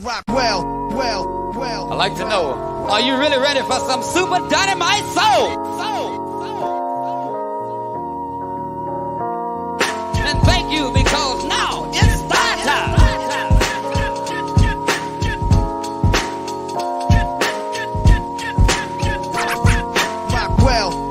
Rockwell. I'd like to know, are you really ready for some super dynamite soul? And thank you, because now it's start time. Rockwell.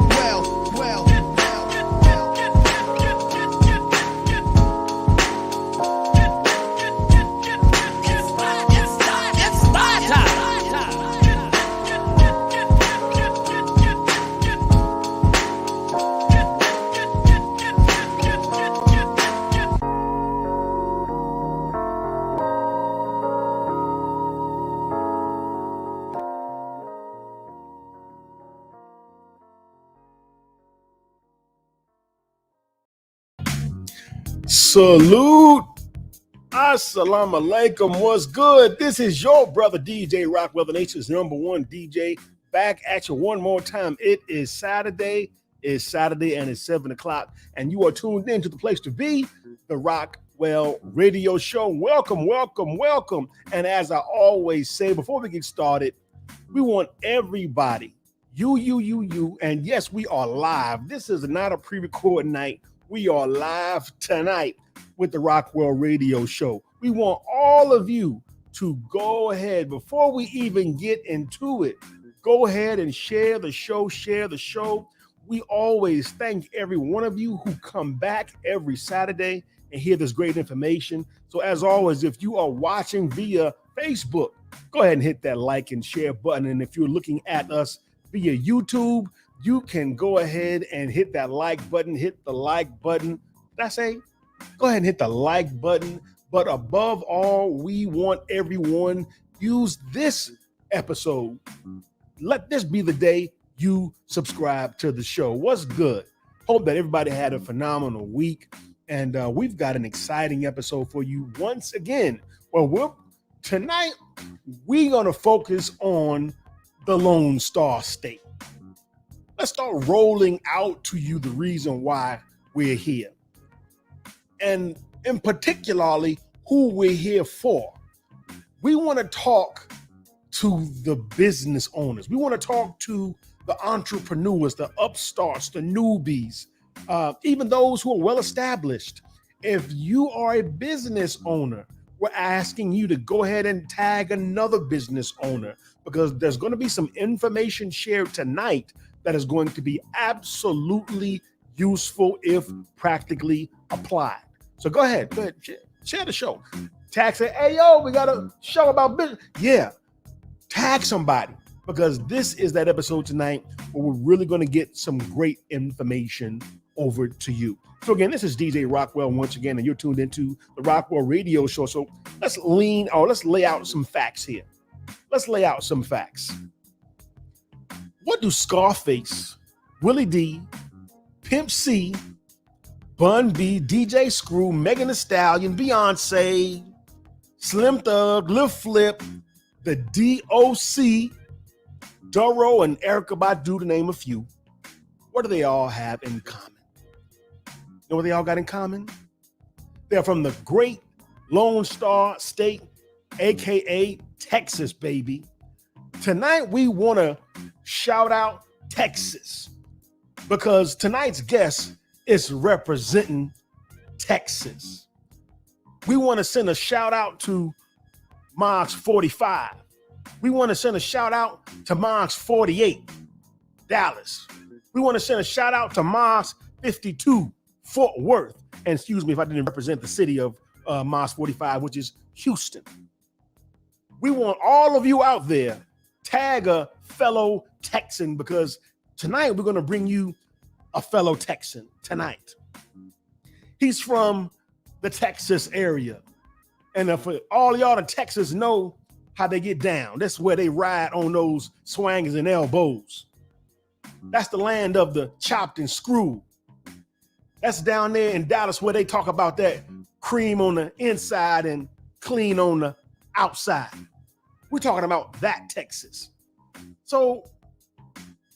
Salute. Assalamu alaikum. What's good? This is your brother DJ Rockwell, the nation's #1 DJ. Back at you one more time. It is Saturday. It's Saturday and it's 7 o'clock. And you are tuned in to the place to be, the Rockwell Radio Show. Welcome. And as I always say, before we get started, we want everybody, you, and yes, we are live. This is not a pre-record night. We are live tonight with the Rockwell Radio Show. We want all of you to go ahead, before we even get into it, go ahead and share the show. We always thank every one of you who come back every Saturday and hear this great information. So as always, if you are watching via Facebook, go ahead and hit that like and share button. And if you're looking at us via YouTube, you can go ahead and hit that like button, Did I say? Go ahead and hit the like button. But above all, we want everyone, use this episode. Let this be the day you subscribe to the show. What's good? Hope that everybody had a phenomenal week. And we've got an exciting episode for you once again. Tonight, we're going to focus on the Lone Star State. Let's start rolling out to you the reason why we're here. And in particularly, who we're here for. We want to talk to the business owners. We want to talk to the entrepreneurs, the upstarts, the newbies, even those who are well established. If you are a business owner, we're asking you to go ahead and tag another business owner, because there's going to be some information shared tonight that is going to be absolutely useful if practically applied. So go ahead, share the show. Tag, say, hey, yo, we got a show about business. Yeah, tag somebody, because this is that episode tonight where we're really going to get some great information over to you. So again, this is DJ Rockwell once again, and you're tuned into the Rockwell Radio Show. So let's lay out some facts here. What do Scarface, Willie D, Pimp C, Bun B, DJ Screw, Megan Thee Stallion, Beyonce, Slim Thug, Lil Flip, the DOC, Duro, and Erykah Badu, to name a few, what do they all have in common? You know what they all got in common? They're from the great Lone Star State, aka Texas, baby. Tonight, we want to shout out Texas, because tonight's guest is representing Texas. We want to send a shout out to Mars 45. We want to send a shout out to Mars 48, Dallas. We want to send a shout out to Mars 52, Fort Worth. And excuse me if I didn't represent the city of Mars 45, which is Houston. We want all of you out there, tag a fellow Texan, because tonight we're going to bring you a fellow Texan tonight. He's from the Texas area. And for all y'all in Texas know how they get down. That's where they ride on those swangers and elbows. That's the land of the chopped and screwed. That's down there in Dallas where they talk about that cream on the inside and clean on the outside. We're talking about that Texas. So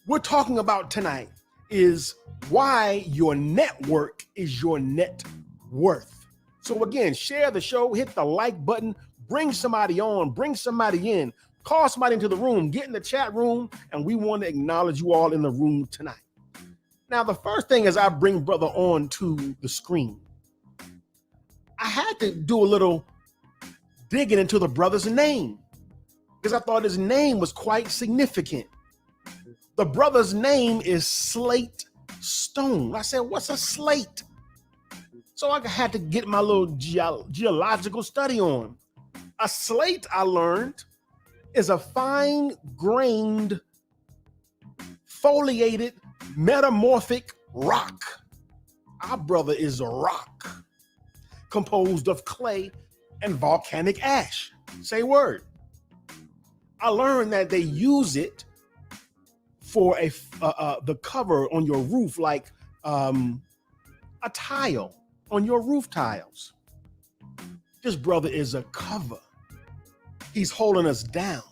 we're talking about tonight is why your network is your net worth. So again, share the show, hit the like button, bring somebody on, bring somebody in, call somebody into the room, get in the chat room, and we want to acknowledge you all in the room tonight. Now, the first thing is I bring brother on to the screen. I had to do a little digging into the brother's name because I thought his name was quite significant. The brother's name is Slate Stone. I said, what's a slate? So I had to get my little geological study on. A slate, I learned, is a fine-grained, foliated, metamorphic rock. Our brother is a rock composed of clay and volcanic ash. Say word. I learned that they use it for the cover on your roof, like a tile on your roof tiles. This brother is a cover. He's holding us down.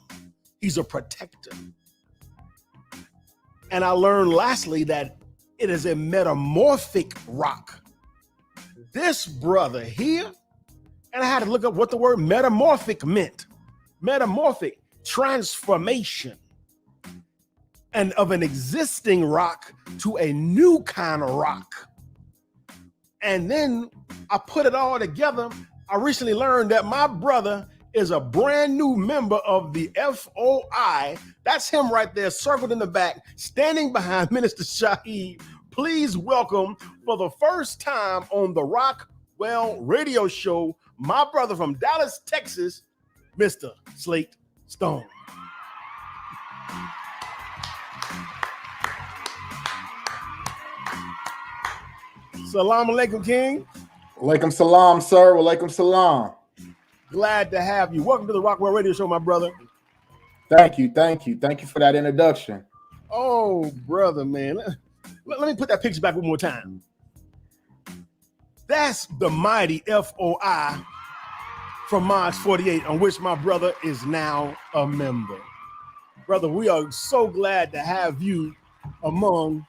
He's a protector. And I learned lastly that it is a metamorphic rock. This brother here, and I had to look up what the word metamorphic meant. Metamorphic, transformation. And of an existing rock to a new kind of rock. And then I put it all together. I recently learned that my brother is a brand new member of the FOI. That's him right there, circled in the back, standing behind Minister Shaheed. Please welcome, for the first time on the Rockwell radio show, my brother from Dallas, Texas, Mr. Slate Stone. Salam alaikum, King. Walaikum salam, sir. Walaikum salam. Glad to have you. Welcome to the Rockwell radio show, my brother. Thank you. Thank you. Thank you for that introduction. Oh, brother, man. Let me put that picture back one more time. That's the mighty FOI from March 48, on which my brother is now a member. Brother, we are so glad to have you among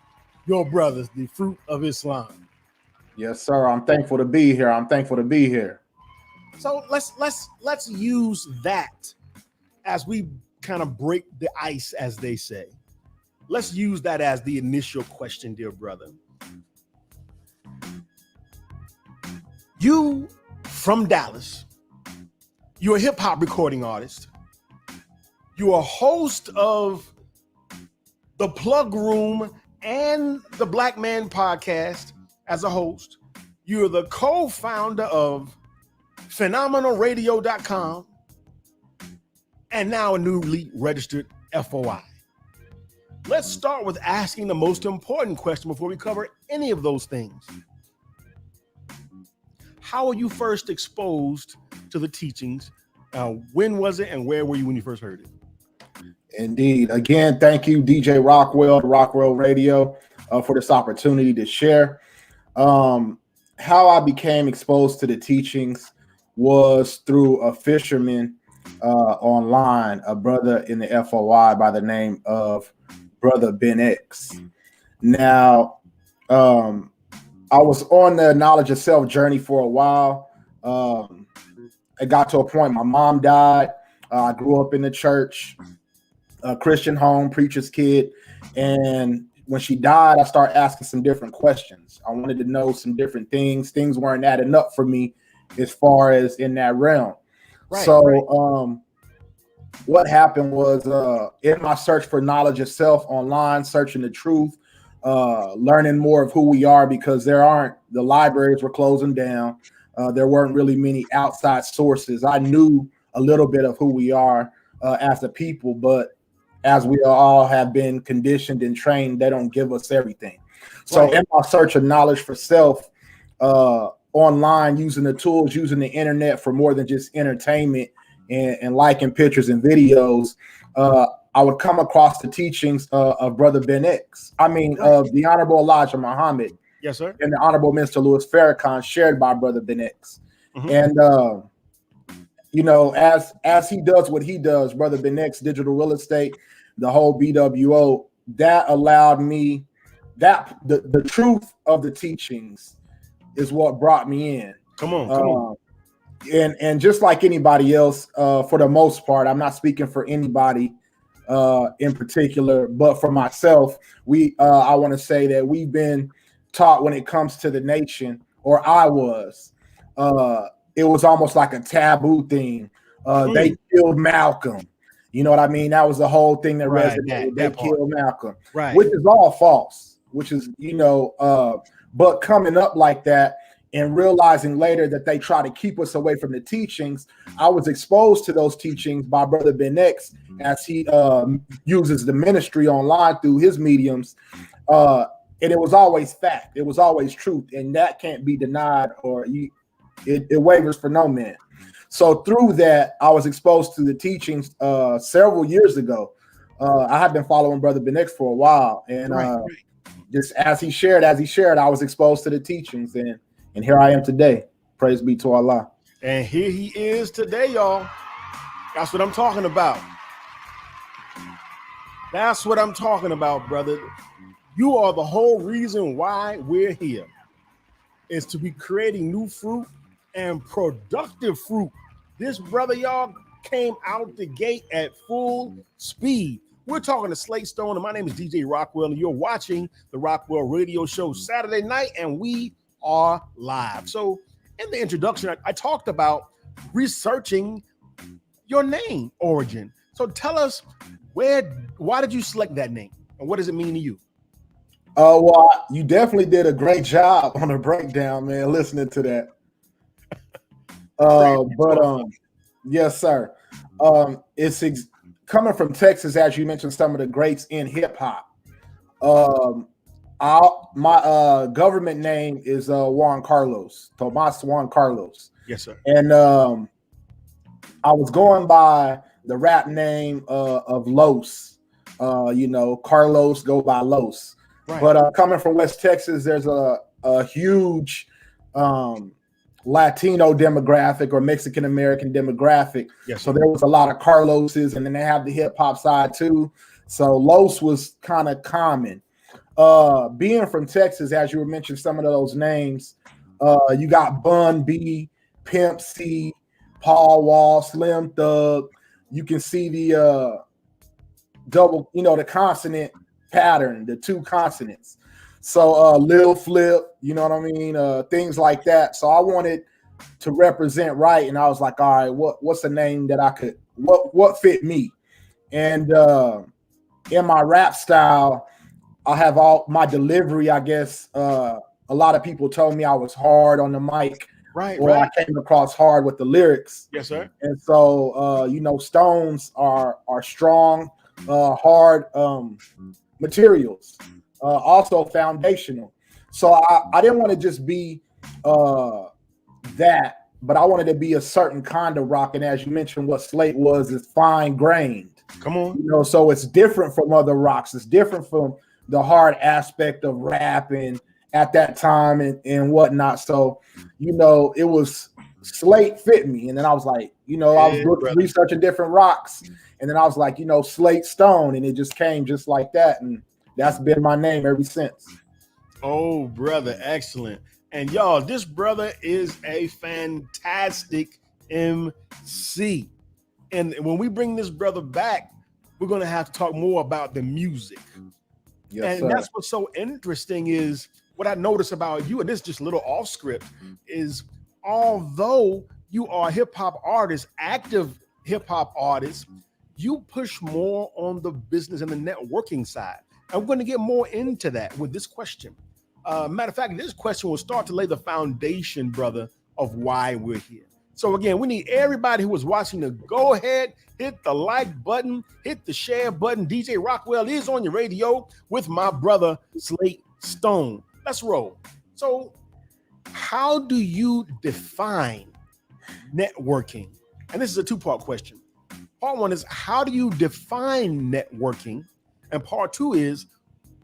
your brothers, the fruit of Islam. Yes, sir. I'm thankful to be here. I'm thankful to be here. So let's use that as we kind of break the ice, as they say. Let's use that as the initial question, dear brother. You from Dallas, you're a hip hop recording artist. You're a host of the Plug Room and the Black Man podcast as a host. You're the co-founder of PhenomenalRadio.com and now a newly registered FOI. Let's start with asking the most important question before we cover any of those things. How were you first exposed to the teachings? When was it and where were you when you first heard it? Indeed. Again, thank you, DJ Rockwell, Rockwell Radio, for this opportunity to share. How I became exposed to the teachings was through a fisherman online, a brother in the FOI by the name of Brother Ben X. Now, I was on the knowledge of self journey for a while. It got to a point, my mom died. I grew up in the church, a Christian home, preacher's kid. And when she died, I started asking some different questions. I wanted to know some different things. Things weren't adding up for me as far as in that realm. Right, so what happened was in my search for knowledge of self online, searching the truth, learning more of who we are, because the libraries were closing down. There weren't really many outside sources. I knew a little bit of who we are as a people, but as we all have been conditioned and trained, they don't give us everything. So in my search of knowledge for self online, using the tools, using the internet for more than just entertainment and liking pictures and videos, I would come across the teachings of Brother Ben X. I mean, of the Honorable Elijah Muhammad. Yes, sir. And the Honorable Minister Louis Farrakhan, shared by Brother Ben X. Mm-hmm. And, you know, as he does what he does, Brother Ben X, digital real estate, the whole BWO, that allowed me, that the truth of the teachings is what brought me in. Come on. and just like anybody else, for the most part, I'm not speaking for anybody in particular, but for myself, I want to say that we've been taught when it comes to the nation, or I was, it was almost like a taboo thing. They killed Malcolm. You know what I mean? That was the whole thing that resonated. They killed Malcolm, which is all false, which is, but coming up like that and realizing later that they try to keep us away from the teachings, I was exposed to those teachings by Brother Ben X as he uses the ministry online through his mediums. And it was always fact. It was always truth. And that can't be denied, or it wavers for no man. So through that, I was exposed to the teachings several years ago. I had been following Brother Ben X for a while. And just as he shared, I was exposed to the teachings. And here I am today. Praise be to Allah. And here he is today, y'all. That's what I'm talking about. That's what I'm talking about, brother. You are the whole reason why we're here, is to be creating new fruit and productive fruit. This brother, y'all, came out the gate at full speed. We're talking to Slate Stone, and my name is DJ Rockwell, and you're watching the Rockwell Radio Show Saturday night, and we are live. So in the introduction, I talked about researching your name origin. So tell us, why did you select that name, and what does it mean to you? Well, you definitely did a great job on the breakdown, man, listening to that. Yes, sir. It's coming from Texas, as you mentioned, some of the greats in hip hop. My government name is Juan Carlos, Tomas Juan Carlos. Yes, sir. And I was going by the rap name of Los. Carlos go by Los. Right. But coming from West Texas, there's a huge Latino demographic or Mexican American demographic. Yes. So there was a lot of Carloses, and then they have the hip hop side too. So Los was kind of common. Being from Texas, as you were mentioning some of those names, you got Bun B, Pimp C, Paul Wall, Slim Thug. You can see the double, the consonant pattern, the two consonants. So Lil Flip, you know what I mean? Things like that. So I wanted to represent right, and I was like, all right, what's a name that I could, what fit me? And in my rap style, I have all my delivery, I guess. A lot of people told me I was hard on the mic. Right. I came across hard with the lyrics. Yes, sir. And so, stones are strong, hard materials, also foundational. So I didn't want to just be that, but I wanted to be a certain kind of rock. And as you mentioned, what Slate was is fine grained. Come on. So it's different from other rocks. It's different from the hard aspect of rapping at that time and whatnot. So, it was Slate fit me. And then I was like, I was researching different rocks. And then I was like, Slate Stone. And it just came just like that. And that's been my name ever since. Oh, brother. Excellent. And y'all, this brother is a fantastic MC. And when we bring this brother back, we're going to have to talk more about the music. Yes, and sir. That's what's so interesting is what I noticed about you, and this is just a little off script, is although you are a hip hop artist, active hip hop artist, you push more on the business and the networking side. I'm going to get more into that with this question. Matter of fact, this question will start to lay the foundation, brother, of why we're here. So again, we need everybody who is watching to go ahead, hit the like button, hit the share button. DJ Rockwell is on your radio with my brother, Slate Stone. Let's roll. So how do you define networking? And this is a two-part question. Part one is, how do you define networking? And part two is,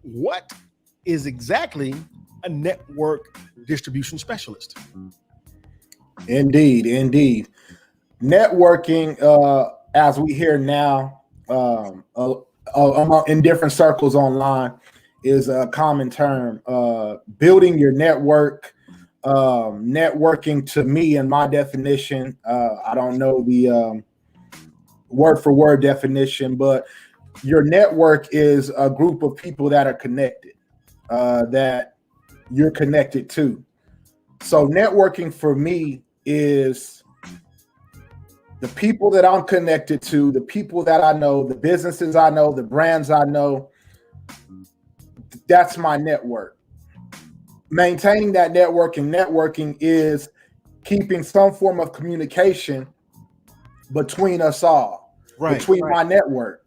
what is exactly a network distribution specialist? Indeed. Networking, as we hear now in different circles online, is a common term. Building your network, networking to me, and my definition, I don't know the word for word definition, but your network is a group of people that are connected, that you're connected to. So networking for me is the people that I'm connected to, the people that I know, the businesses I know, the brands I know. That's my network. Maintaining that networking is keeping some form of communication between us all, between my network.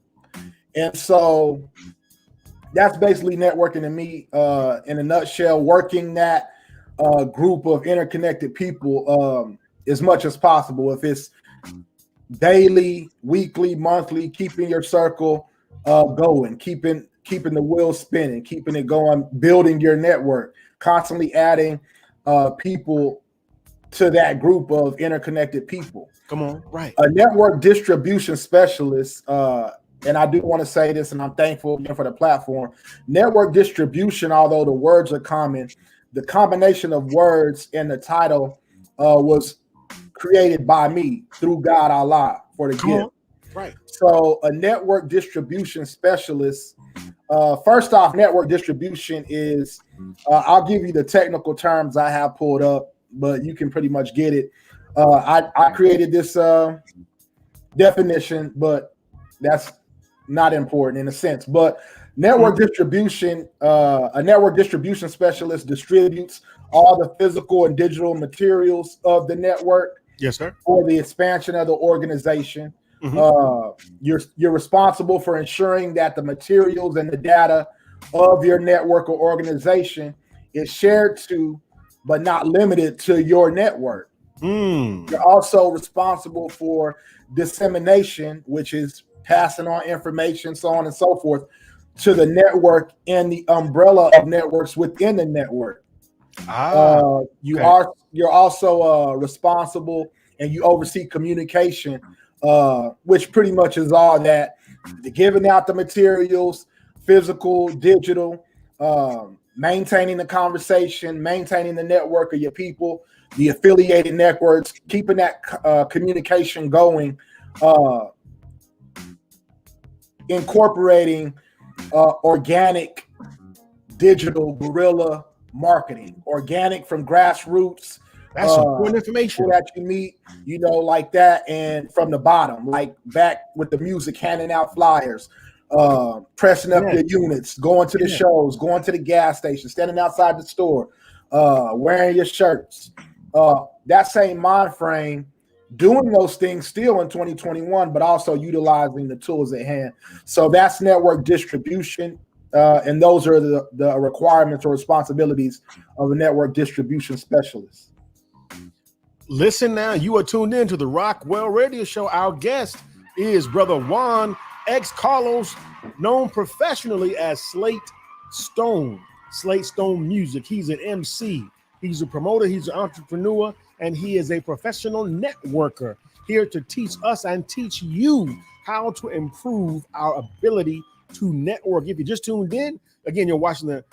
And so that's basically networking to me, in a nutshell, working that group of interconnected people as much as possible. If it's daily, weekly, monthly, keeping your circle going, keeping the wheel spinning, keeping it going, building your network, constantly adding people to that group of interconnected people. Come on, right. A network distribution specialist, and I do want to say this, and I'm thankful again for the platform. Network distribution, although the words are common, the combination of words in the title was created by me through God Allah for the gift. Right. So a network distribution specialist, first off, network distribution is, I'll give you the technical terms I have pulled up, but you can pretty much get it. I created this definition, but that's not important in a sense. But network distribution, a network distribution specialist distributes all the physical and digital materials of the network. Yes, sir. For the expansion of the organization. You're responsible for ensuring that the materials and the data of your network or organization is shared to, but not limited to, your network. You're also responsible for dissemination, which is passing on information, so on and so forth, to the network and the umbrella of networks within the network. You're also responsible, and you oversee communication, which pretty much is all that, giving out the materials, physical, digital, maintaining the conversation, maintaining the network of your people, the affiliated networks, keeping that communication going, incorporating organic digital guerrilla marketing, organic from grassroots. That's important information that you meet, like that, and from the bottom, like back with the music, handing out flyers, pressing up your units, going to the shows, going to the gas station, standing outside the store, wearing your shirts. That same mind frame, doing those things still in 2021, but also utilizing the tools at hand. So that's network distribution, and those are the requirements or responsibilities of a network distribution specialist. Listen now, you are tuned in to the Rockwell Radio Show. Our guest is Brother Juan X Carlos, known professionally as Slate Stone Music. He's an MC, he's a promoter, he's an entrepreneur, and he is a professional networker, here to teach us and teach you how to improve our ability to network. If you just tuned in, again, you're watching the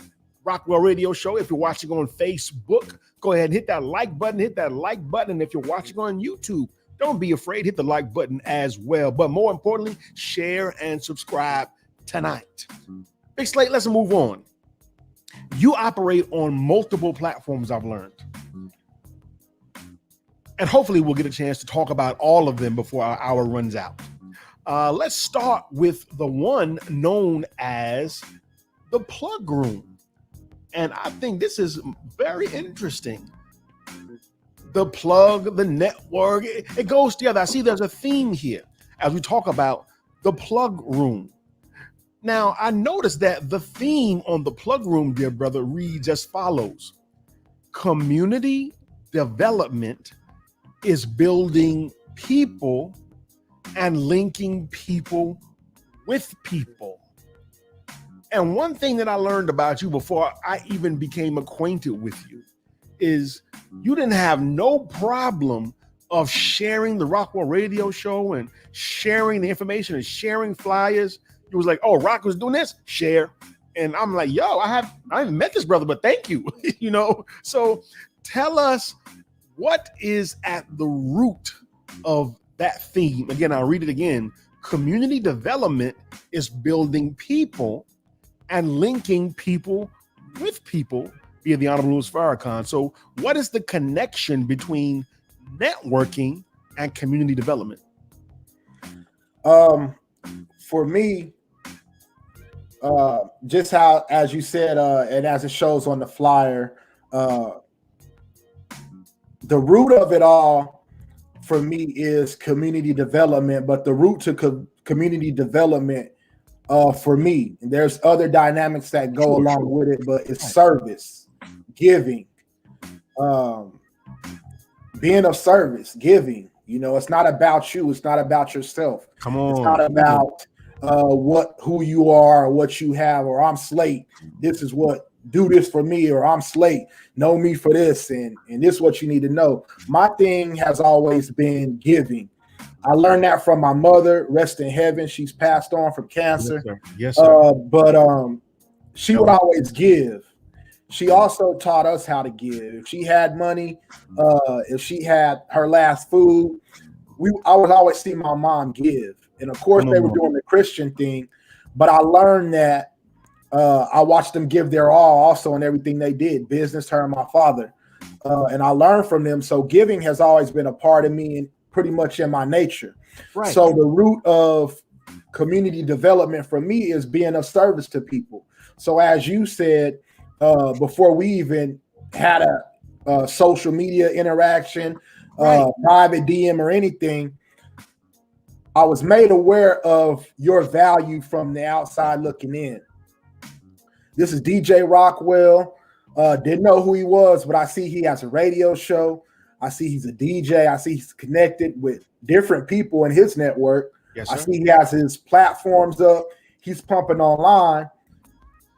Rockwell Radio Show. If you're watching on Facebook, go ahead and hit that like button. And if you're watching on YouTube, don't be afraid, hit the like button as well. But more importantly, share and subscribe tonight. Big Slate, let's move on. You operate on multiple platforms, I've learned. And hopefully we'll get a chance to talk about all of them before our hour runs out. Let's start with the one known as the Plug Room. And I think this is very interesting. The plug, the network, it goes together. I see there's a theme here as we talk about the Plug Room. Now, I noticed that the theme on the Plug Room, dear brother, reads as follows. Community development is building people and linking people with people. And one thing that I learned about you before I even became acquainted with you is you didn't have no problem of sharing the Rockwell Radio Show and sharing the information and sharing flyers. It was like, oh, Rock was doing this, share. And I'm like, yo, I haven't met this brother, but thank you. So Tell us what is at the root of that theme. Again, I'll read it again. Community development is building people and linking people with people via the Honorable Louis Farrakhan. So what is the connection between networking and community development? For me, just how, as you said, and as it shows on the flyer, the root of it all for me is community development, but the root to community development for me, and there's other dynamics that go along with it, but it's service, giving, being of service, giving. You know, it's not about you. It's not about yourself. Come on. It's not about who you are or what you have, or I'm Slate. This is what, do this for me, or I'm Slate. Know me for this, and this is what you need to know. My thing has always been giving. I learned that from my mother, rest in heaven. She's passed on from cancer. Yes, sir. But she would always give. She also taught us how to give. If she had money, if she had her last food, I would always see my mom give. And of course, they were doing the Christian thing, but I learned that I watched them give their all also in everything they did, business, her and my father. And I learned from them. So giving has always been a part of me and pretty much in my nature. Right. So the root of community development for me is being of service to people. So as you said, before we even had a social media interaction, private DM or anything, I was made aware of your value from the outside looking in. This is DJ Rockwell. Didn't know who he was, but I see he has a radio show. I see he's a DJ. I see he's connected with different people in his network. Yes, I see he has his platforms up. He's pumping online.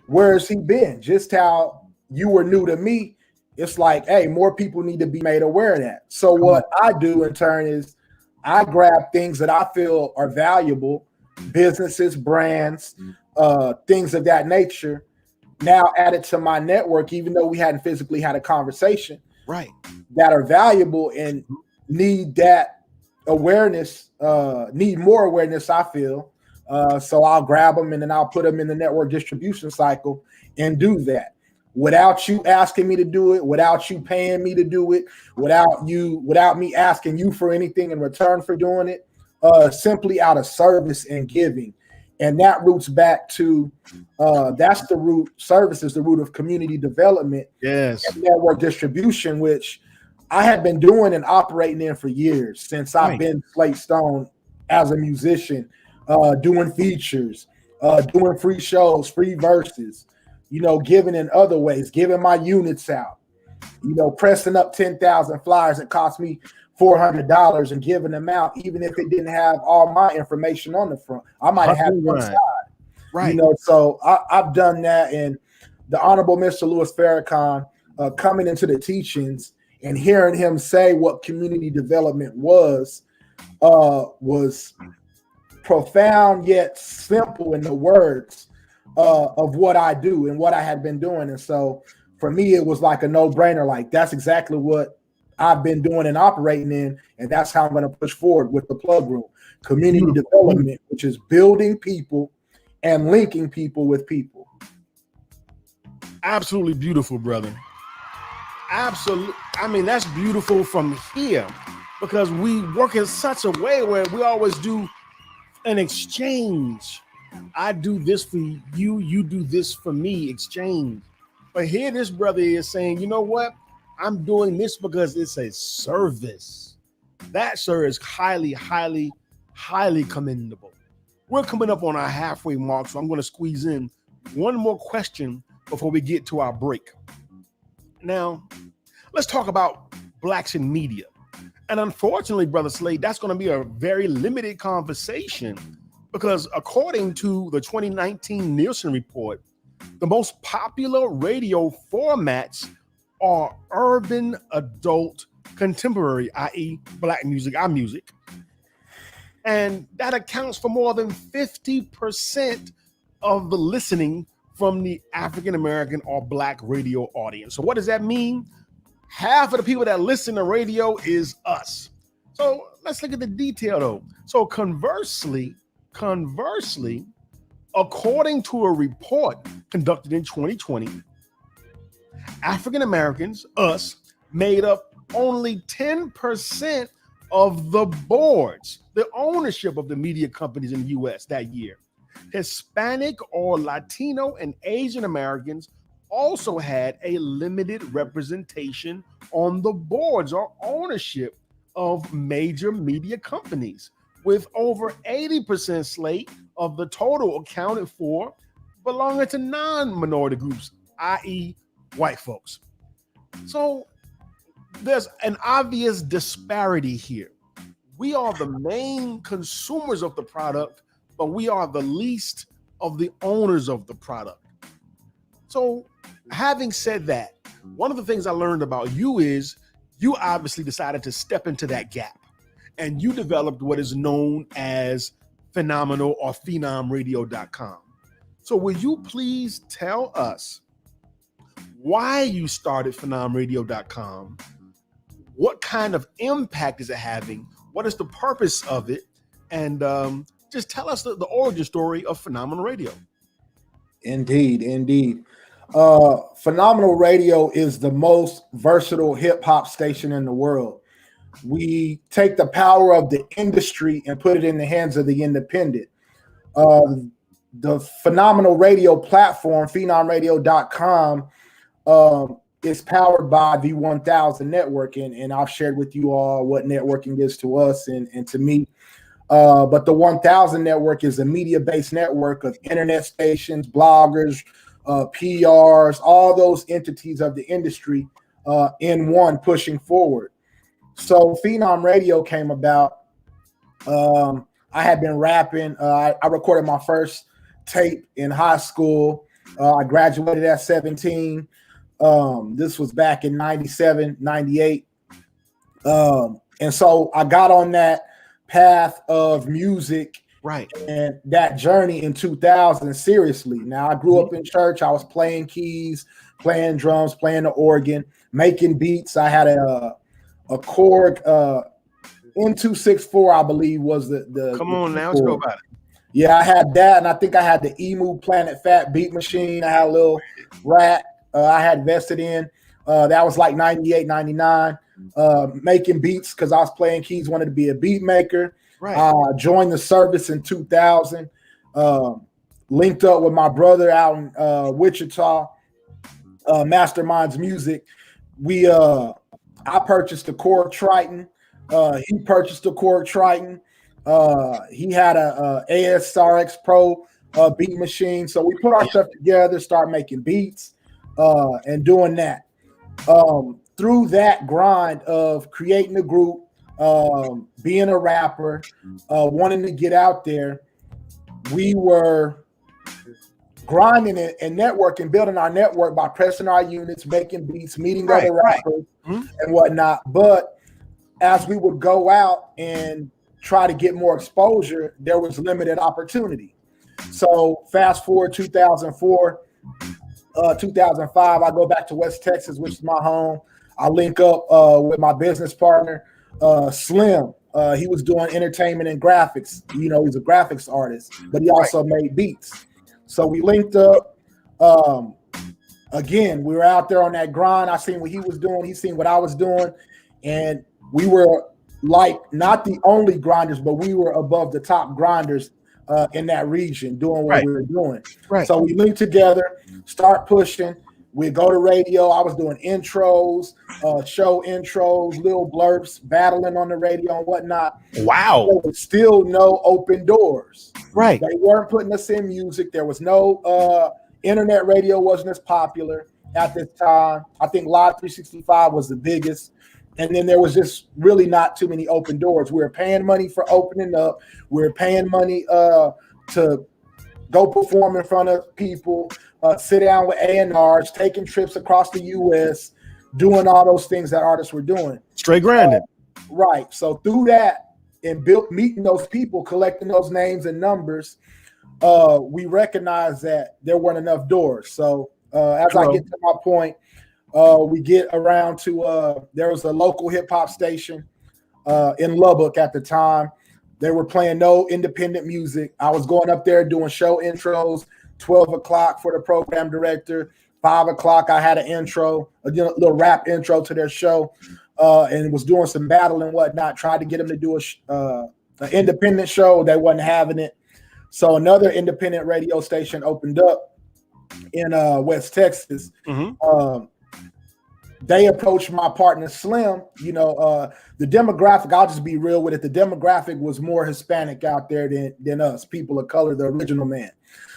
Where has he been? Just how you were new to me. It's like, hey, more people need to be made aware of that. So what I do in turn is I grab things that I feel are valuable, businesses, brands, things of that nature. Now add it to my network, even though we hadn't physically had a conversation, right? That are valuable and need that awareness, need more awareness, I feel. So I'll grab them and then I'll put them in the network distribution cycle and do that without you asking me to do it, without you paying me to do it, without me asking you for anything in return for doing it, simply out of service and giving. And that roots back to that's the root. Service is the root of community development. Yes, and network distribution, which I have been doing and operating in for years since I've been Slate Stone as a musician, doing features, doing free shows, free verses, giving in other ways, giving my units out, pressing up 10,000 flyers that cost me $400 and giving them out, even if it didn't have all my information on the front. I might have had one side. Right. So I've done that. And the Honorable Mr. Louis Farrakhan, coming into the teachings and hearing him say what community development was profound yet simple in the words of what I do and what I had been doing. And so for me, it was like a no-brainer. Like, that's exactly what I've been doing and operating in, and that's how I'm going to push forward with the plug room. Community development, which is building people and linking people with people. Absolutely beautiful, brother. Absolutely. I mean, that's beautiful from here because we work in such a way where we always do an exchange. I do this for you, you do this for me, exchange. But here this brother is saying, you know what? I'm doing this because it's a service. That, sir, is highly, highly, highly commendable. We're coming up on our halfway mark, so I'm going to squeeze in one more question before we get to our break. Now, let's talk about Blacks in media. And unfortunately, Brother Slade, that's going to be a very limited conversation because according to the 2019 Nielsen report, the most popular radio formats are urban, adult, contemporary, i.e. Black music, our music. And that accounts for more than 50% of the listening from the African-American or Black radio audience. So what does that mean? half of the people that listen to radio is us. So let's look at the detail though. So conversely, according to a report conducted in 2020, African Americans, us, made up only 10% of the boards, the ownership of the media companies in the US that year. Hispanic or Latino and Asian Americans also had a limited representation on the boards or ownership of major media companies, with over 80% slate of the total accounted for belonging to non-minority groups, i.e. white folks. So there's an obvious disparity here. We are the main consumers of the product, but we are the least of the owners of the product. So having said that, one of the things I learned about you is you obviously decided to step into that gap, and you developed what is known as Phenomenal or PhenomRadio.com. So will you please tell us why you started PhenomRadio.com? What kind of impact is it having? What is the purpose of it? And just tell us the origin story of Phenomenal Radio. Indeed. Phenomenal Radio is the most versatile hip hop station in the world. We take the power of the industry and put it in the hands of the independent. The Phenomenal Radio platform, PhenomRadio.com, is powered by the 1000 Network, and I've shared with you all what networking is to us and to me. But the 1000 Network is a media-based network of internet stations, bloggers, PRs, all those entities of the industry in one pushing forward. So Phenom Radio came about. I had been rapping. I recorded my first tape in high school. I graduated at 17. This was back in 97, 98. And so I got on that path of music, right, and that journey in 2000 seriously. Now, I grew up in church. I was playing keys, playing drums, playing the organ, making beats. I had a Korg N264, I believe, was the come on now, let's go about it. Yeah, I had that, and I think I had the Emu Planet Fat beat machine. I had a little rack I had invested in. That was like 98, 99. Making beats because I was playing keys, wanted to be a beat maker. Right. Joined the service in 2000. Linked up with my brother out in Wichita, Masterminds Music. I purchased a Korg Triton. He purchased a Korg Triton. He had a ASRX Pro beat machine. So we put our stuff together, start making beats and doing that. Through that grind of creating a group, being a rapper, wanting to get out there, we were grinding it and networking, building our network by pressing our units, making beats, meeting other rappers and whatnot. But as we would go out and try to get more exposure, there was limited opportunity. So fast forward 2004, 2005, I go back to West Texas, which is my home. I link up with my business partner, Slim. He was doing entertainment and graphics. You know, he's a graphics artist, but he also made beats. So we linked up. Again, we were out there on that grind. I seen what he was doing. He seen what I was doing. And we were like not the only grinders, but we were above the top grinders in that region doing what we were doing. Right. So we linked together, start pushing. We go to radio. I was doing intros, show intros, little blurps, battling on the radio and whatnot. Wow. There was still no open doors. Right. They weren't putting us in music. There was no internet radio wasn't as popular at this time. I think Live 365 was the biggest. And then there was just really not too many open doors. We were paying money for opening up. We were paying money to go perform in front of people, sit down with A&Rs, taking trips across the U.S., doing all those things that artists were doing. Straight grinding. Right. So through that and meeting those people, collecting those names and numbers, we recognized that there weren't enough doors. So as I get to my point, we get around to there was a local hip hop station in Lubbock at the time. They were playing no independent music. I was going up there doing show intros. 12 o'clock for the program director. 5 o'clock, I had an intro, a little rap intro to their show, and was doing some battle and whatnot. Tried to get them to do an independent show. They wasn't having it. So another independent radio station opened up in West Texas. Mm-hmm. They approached my partner Slim. You know, the demographic, I'll just be real with it. The demographic was more Hispanic out there than us, people of color, the original man.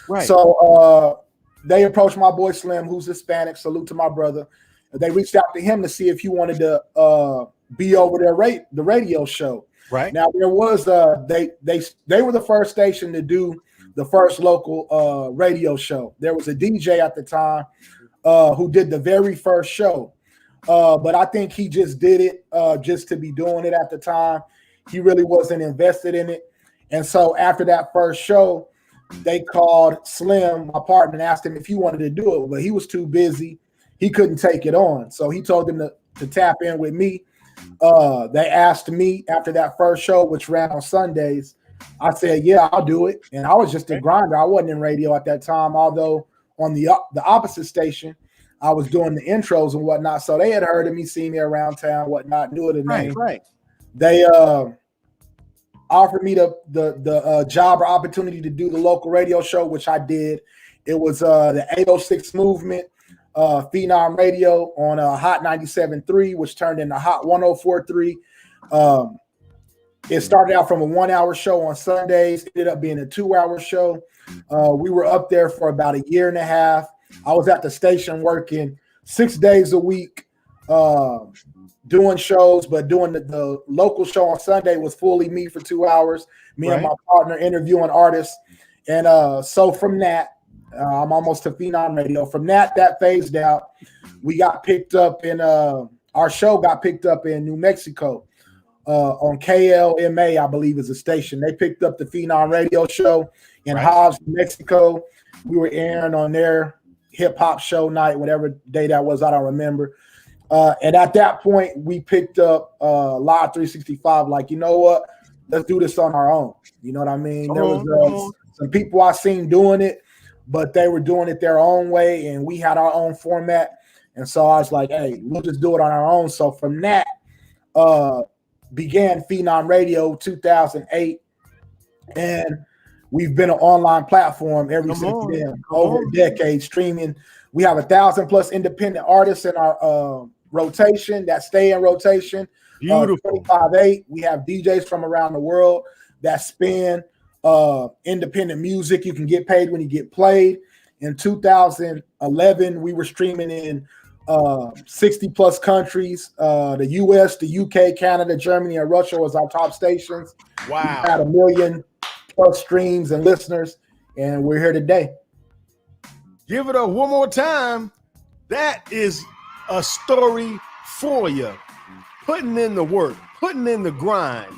Right. So they approached my boy Slim, who's Hispanic. Salute to my brother. They reached out to him to see if he wanted to be over the radio show. Right. Now there was they were the first station to do the first local radio show. There was a DJ at the time who did the very first show. But I think he just did it just to be doing it at the time. He really wasn't invested in it. And so after that first show, they called Slim, my partner, and asked him if he wanted to do it, but he was too busy. He couldn't take it on. So he told them to tap in with me. They asked me after that first show, which ran on Sundays. I said, yeah, I'll do it. And I was just a grinder. I wasn't in radio at that time, although on the opposite station, I was doing the intros and whatnot. So they had heard of me, seen me around town, whatnot, knew the name. Right. They offered me the job or opportunity to do the local radio show, which I did. It was the 806 movement, Phenom Radio on Hot 97.3, which turned into Hot 104.3. It started out from a 1-hour show on Sundays, ended up being a 2-hour show. We were up there for about a year and a half. I was at the station working 6 days a week, doing shows, but doing the local show on Sunday was fully me for 2 hours, me and my partner interviewing artists. And so from that, I'm almost to Phenom Radio. From that phased out. We got picked up in our show got picked up in New Mexico on KLMA, I believe is the station. They picked up the Phenom Radio show in Hobbs, New Mexico. We were airing on their hip hop show night, whatever day that was, I don't remember. And at that point, we picked up Live 365. Like, you know what? Let's do this on our own. You know what I mean? There was some people I seen doing it, but they were doing it their own way, and we had our own format. And so I was like, hey, we'll just do it on our own. So from that began Phenom Radio 2008, and we've been an online platform ever since then, over a decade streaming. We have 1,000+ independent artists in our rotation that stay in rotation. Beautiful. 25/8. We have DJs from around the world that spin independent music. You can get paid when you get played. In 2011, we were streaming in 60+ countries. The US, the UK, Canada, Germany, and Russia was our top stations. Wow. We had 1 million+ streams and listeners, and we're here today. Give it up one more time. That is a story for you. Putting in the work, putting in the grind.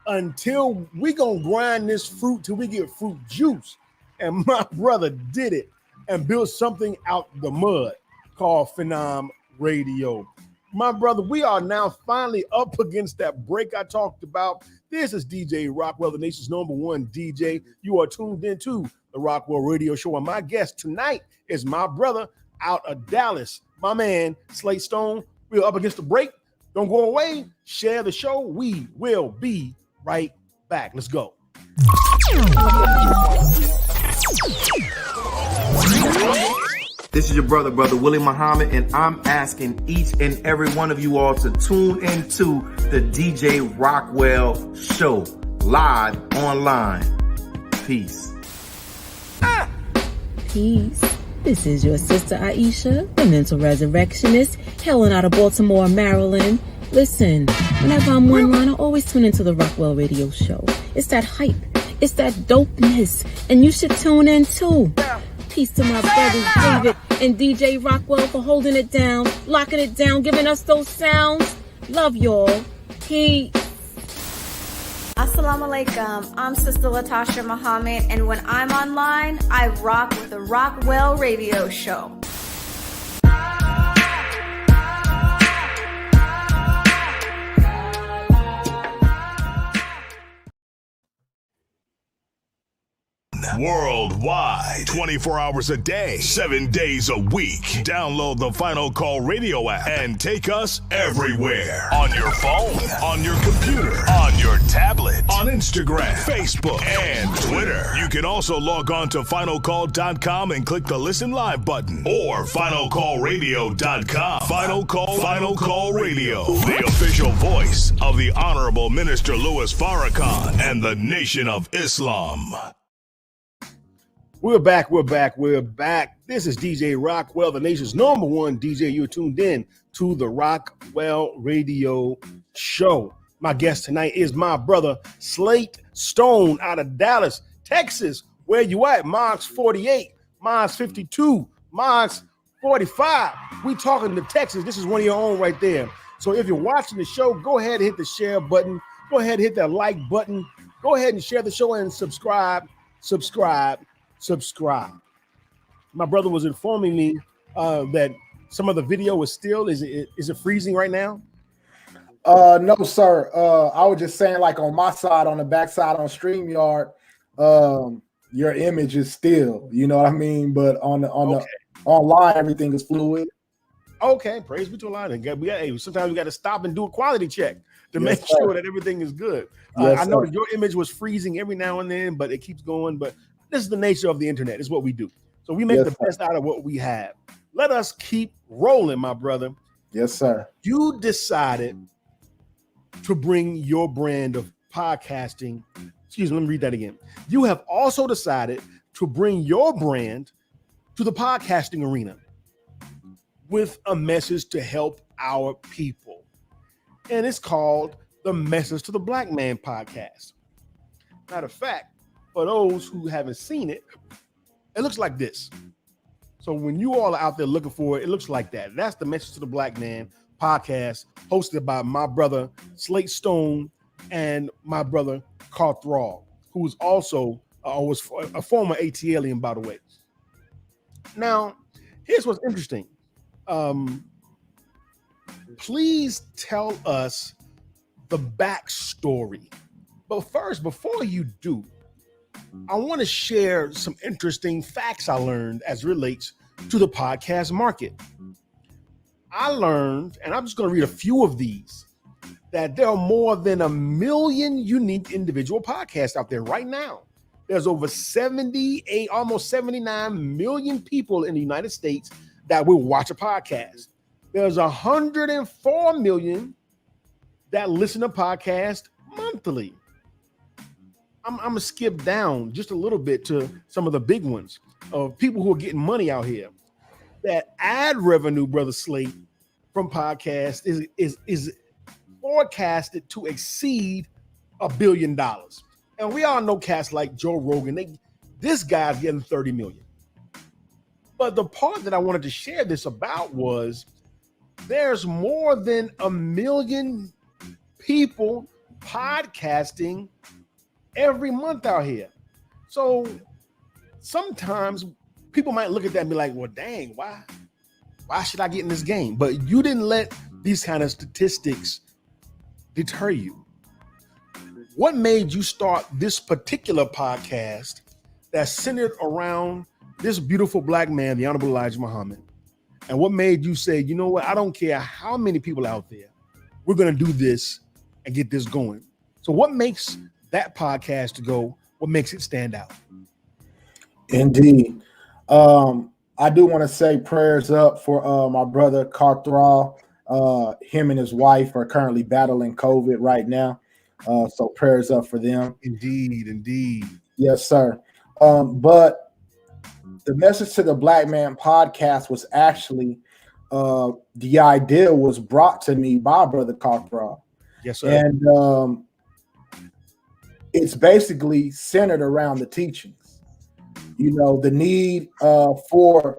Until we gonna grind this fruit till we get fruit juice. And my brother did it and built something out the mud called Phenom Radio. My brother, we are now finally up against that break I talked about. This is DJ Rockwell, the nation's #1 DJ. You are tuned into the Rockwell Radio Show. And my guest tonight is my brother out of Dallas, my man, Slate Stone. We're up against the break. Don't go away. Share the show. We will be right back. Let's go. This is your brother Willie Muhammad, and I'm asking each and every one of you all to tune into the DJ Rockwell Show, live online. Peace. Peace. This is your sister Aisha, the mental resurrectionist, hailing out of Baltimore, Maryland. Listen, whenever I'm online, I always tune into the Rockwell Radio Show. It's that hype. It's that dopeness. And you should tune in too. Peace to my brothers David and DJ Rockwell for holding it down, locking it down, giving us those sounds. Love y'all. Peace. Assalamu alaikum. I'm Sister Latasha Muhammad, and when I'm online, I rock with the Rockwell Radio Show. worldwide, 24 hours a day, 7 days a week. Download the Final Call Radio app and take us everywhere. On your phone, on your computer, on your tablet, on Instagram, Facebook, and Twitter. You can also log on to finalcall.com and click the Listen Live button, or finalcallradio.com. Final Call Radio, the official voice of the Honorable Minister Louis Farrakhan and the Nation of Islam. We're back. This is DJ Rockwell, the nation's number one DJ. You're tuned in to the Rockwell Radio Show. My guest tonight is my brother, Slate Stone, out of Dallas, Texas. Where you at? Mox 48, Mox 52, Mox 45. We talking to Texas. This is one of your own right there. So if you're watching the show, go ahead and hit the share button. Go ahead and hit that like button. Go ahead and share the show and subscribe. My brother was informing me that some of the video is still, is it freezing right now? No, sir. I was just saying, like on my side, on the backside on StreamYard, your image is still, you know what I mean? But on the online, everything is fluid. Okay, praise be to Allah. Sometimes we got to stop and do a quality check to make sure that everything is good. I know that your image was freezing every now and then, but it keeps going. But this is the nature of the internet. It's what we do. So we make the best out of what we have. Let us keep rolling, my brother. Yes, sir. You decided to bring your brand of podcasting. Excuse me, let me read that again. You have also decided to bring your brand to the podcasting arena with a message to help our people. And it's called the Message to the Black Man podcast. Matter of fact, for those who haven't seen it, it looks like this. So when you all are out there looking for it, it looks like that. That's the Message to the Black Man podcast, hosted by my brother Slate Stone and my brother Carthraw, who is also was a former ATLian, by the way. Now, here's what's interesting. Please tell us the backstory. But first, before you do, I want to share some interesting facts I learned as it relates to the podcast market. I learned, and I'm just going to read a few of these, that there are more than 1 million unique individual podcasts out there right now. There's over 78, almost 79 million people in the United States that will watch a podcast. There's 104 million that listen to podcasts monthly. I'm going to skip down just a little bit to some of the big ones of people who are getting money out here. That ad revenue, Brother Slate, from podcasts is forecasted to exceed $1 billion. And we all know cats like Joe Rogan. This guy's getting 30 million. But the part that I wanted to share this about was there's more than 1 million people podcasting every month out here. So sometimes people might look at that and be like, well, dang, why should I get in this game? But you didn't let these kind of statistics deter you. What made you start this particular podcast that's centered around this beautiful black man, the Honorable Elijah Muhammad? And what made you say, you know what, I don't care how many people out there, we're going to do this and get this going. So what makes that podcast go? What makes it stand out? Indeed. I do want to say prayers up for my brother Carthraw. Him and his wife are currently battling COVID right now. So prayers up for them. Indeed. Yes, sir. But the Message to the Black Man podcast was actually, the idea was brought to me by Brother Carthraw. Yes, sir. And it's basically centered around the teachings. You know, the need for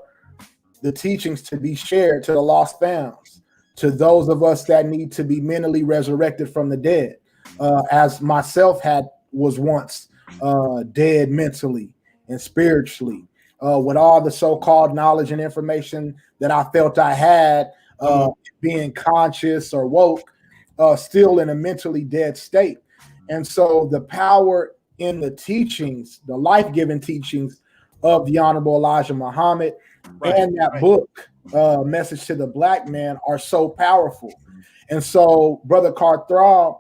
the teachings to be shared to the lost founds, to those of us that need to be mentally resurrected from the dead, as myself was once dead mentally and spiritually, with all the so-called knowledge and information that I felt I had, being conscious or woke, still in a mentally dead state. And so the power in the teachings, the life-giving teachings of the Honorable Elijah Muhammad and that book, Message to the Black Man, are so powerful. And so Brother Carthraw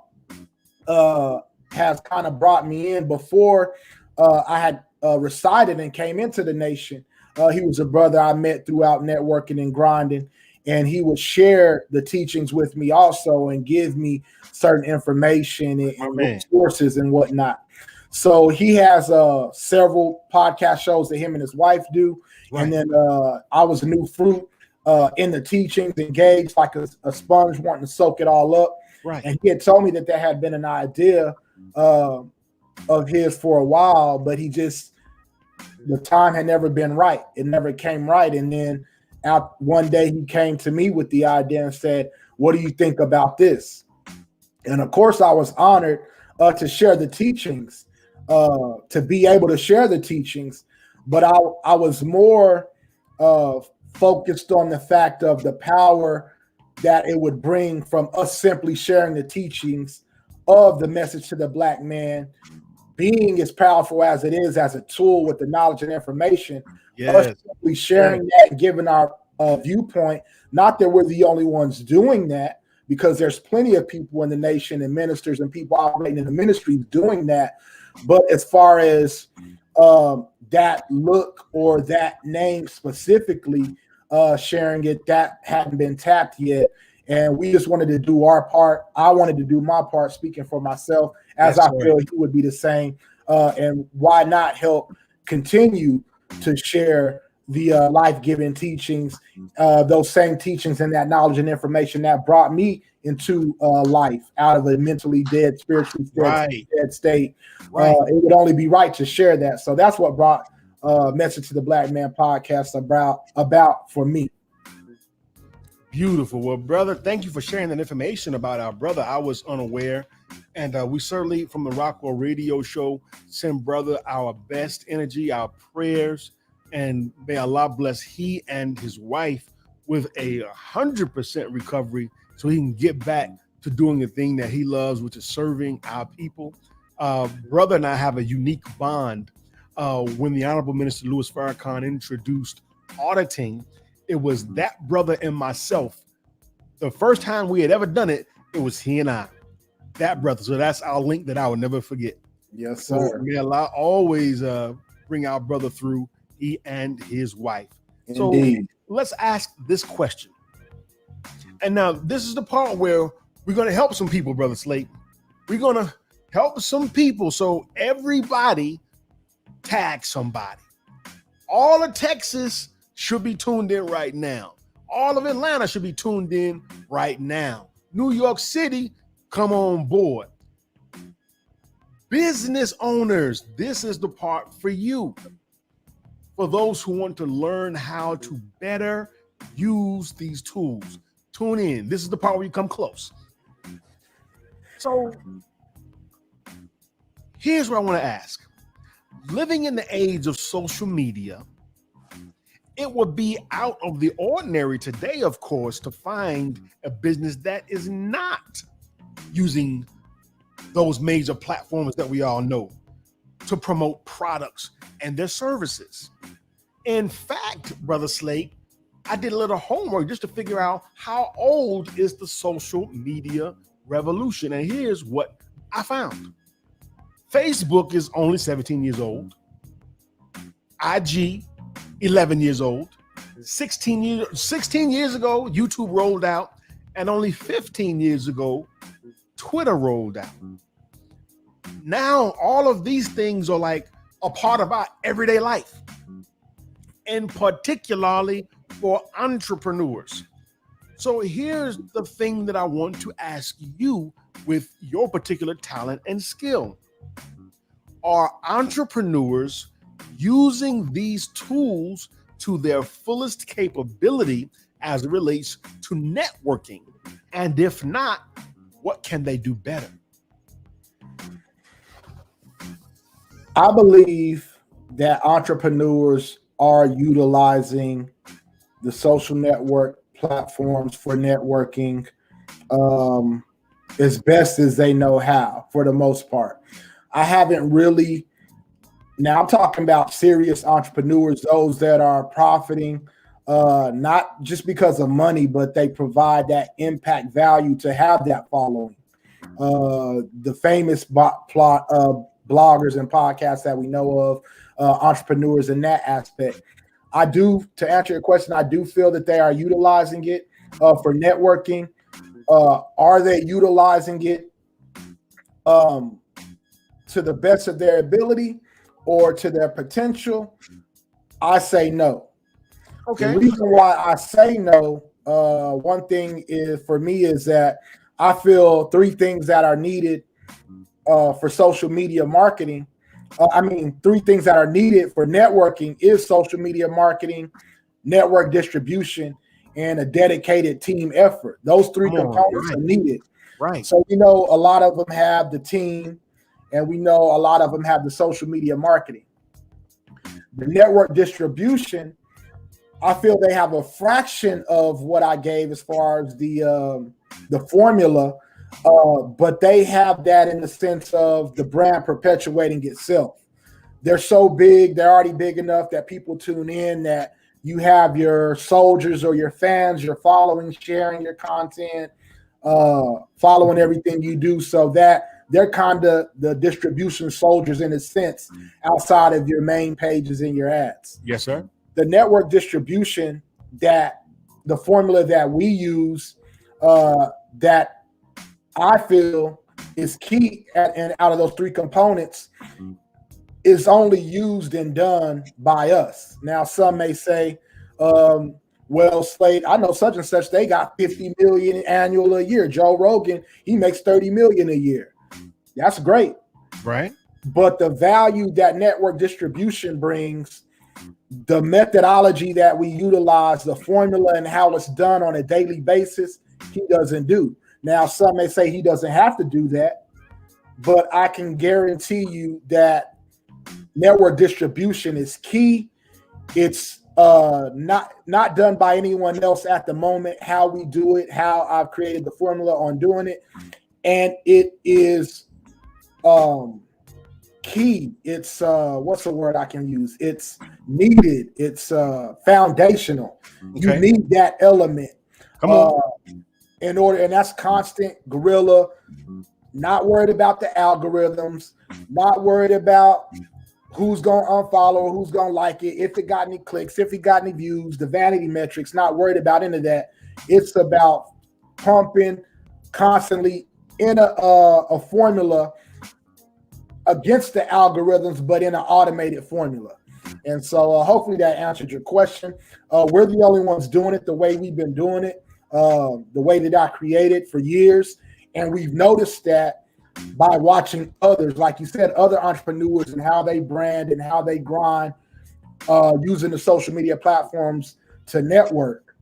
has kind of brought me in before I had resided and came into the nation. He was a brother I met throughout networking and grinding, and he would share the teachings with me also and give me certain information and resources and whatnot. So he has several podcast shows that him and his wife do. Right. And then I was a new fruit in the teachings, engaged like a sponge, wanting to soak it all up. Right. And he had told me that there had been an idea of his for a while, but the time had never been right. It never came right. And then one day he came to me with the idea and said, "What do you think about this?" And of course I was honored to share the teachings, to be able to share the teachings. But I was more focused on the fact of the power that it would bring from us simply sharing the teachings of the Message to the Black Man, being as powerful as it is as a tool with the knowledge and information. Us simply sharing that and giving our viewpoint. Not that we're the only ones doing that, because there's plenty of people in the nation and ministers and people operating in the ministry doing that. But as far as that look or that name specifically, sharing it, that hadn't been tapped yet. And we just wanted to do our part. I wanted to do my part, speaking for myself, as I feel he would be the same. And why not help continue to share the life-giving teachings, those same teachings and that knowledge and information that brought me into life out of a mentally dead, spiritually dead state. It would only be right to share that. So that's what brought Message to the Black Man podcast about for me. Beautiful. Well, brother, thank you for sharing that information about our brother. I was unaware. And we certainly, from the Rockwell Radio Show, send brother our best energy, our prayers, and may Allah bless he and his wife with a 100% recovery so he can get back to doing the thing that he loves, which is serving our people. Brother and I have a unique bond. When the Honorable Minister Louis Farrakhan introduced auditing, it was that brother and myself. The first time we had ever done it, it was he and I, that brother. So that's our link that I will never forget. Yes, sir. So may Allah always bring our brother through, he and his wife. Indeed. So let's ask this question. And now this is the part where we're going to help some people, Brother Slate. We're going to help some people. So everybody tag somebody. All of Texas should be tuned in right now. All of Atlanta should be tuned in right now. New York City, come on board. Business owners, this is the part for you. For those who want to learn how to better use these tools, tune in. This is the part where you come close. So here's what I want to ask. Living in the age of social media, it would be out of the ordinary today, of course, to find a business that is not using those major platforms that we all know to promote products and their services. In fact, Brother Slate, I did a little homework just to figure out how old is the social media revolution. And here's what I found. Facebook is only 17 years old. IG, 11 years old. 16 years ago, YouTube rolled out. And only 15 years ago, Twitter rolled out. Now, all of these things are like a part of our everyday life. And particularly for entrepreneurs. So here's the thing that I want to ask you with your particular talent and skill. Are entrepreneurs using these tools to their fullest capability as it relates to networking? And if not, what can they do better? I believe that entrepreneurs are utilizing the social network platforms for networking as best as they know how, for the most part. I haven't really. Now I'm talking about serious entrepreneurs, those that are profiting, not just because of money, but they provide that impact value to have that following. The famous bloggers and podcasts that we know of, entrepreneurs in that aspect. To answer your question, I do feel that they are utilizing it for networking. Are they utilizing it to the best of their ability or to their potential? I say no. Okay. The reason why I say no, one thing is for me is that I feel three things that are needed for social media marketing. Three things that are needed for networking is social media marketing, network distribution, and a dedicated team effort. Those three components are needed. Right. So we know a lot of them have the team, and we know a lot of them have the social media marketing. The network distribution, I feel they have a fraction of what I gave as far as the formula, but they have that in the sense of the brand perpetuating itself. They're so big, they're already big enough that people tune in, that you have your soldiers or your fans, your following, sharing your content, following everything you do, so that they're kind of the distribution soldiers in a sense outside of your main pages and your ads. Yes, sir. The network distribution, that the formula that we use, that I feel is key and out of those three components, is only used and done by us. Now, some may say, well, Slate, I know such and such, they got 50 million annual a year. Joe Rogan, he makes 30 million a year. That's great. Right. But the value that network distribution brings, the methodology that we utilize, the formula and how it's done on a daily basis, he doesn't do. Now, some may say he doesn't have to do that, but I can guarantee you that network distribution is key. It's not done by anyone else at the moment. How we do it, how I've created the formula on doing it, and it is key. It's what's the word I can use? It's needed. It's foundational. Okay. You need that element. Come on. In order, and that's constant guerrilla. Not worried about the algorithms. Not worried about who's gonna unfollow or who's gonna like it. If it got any clicks, if it got any views, the vanity metrics. Not worried about any of that. It's about pumping constantly in a formula against the algorithms, but in an automated formula. And so hopefully that answered your question. We're the only ones doing it the way we've been doing it, the way that I created for years. And we've noticed that by watching others, like you said, other entrepreneurs and how they brand and how they grind using the social media platforms to network.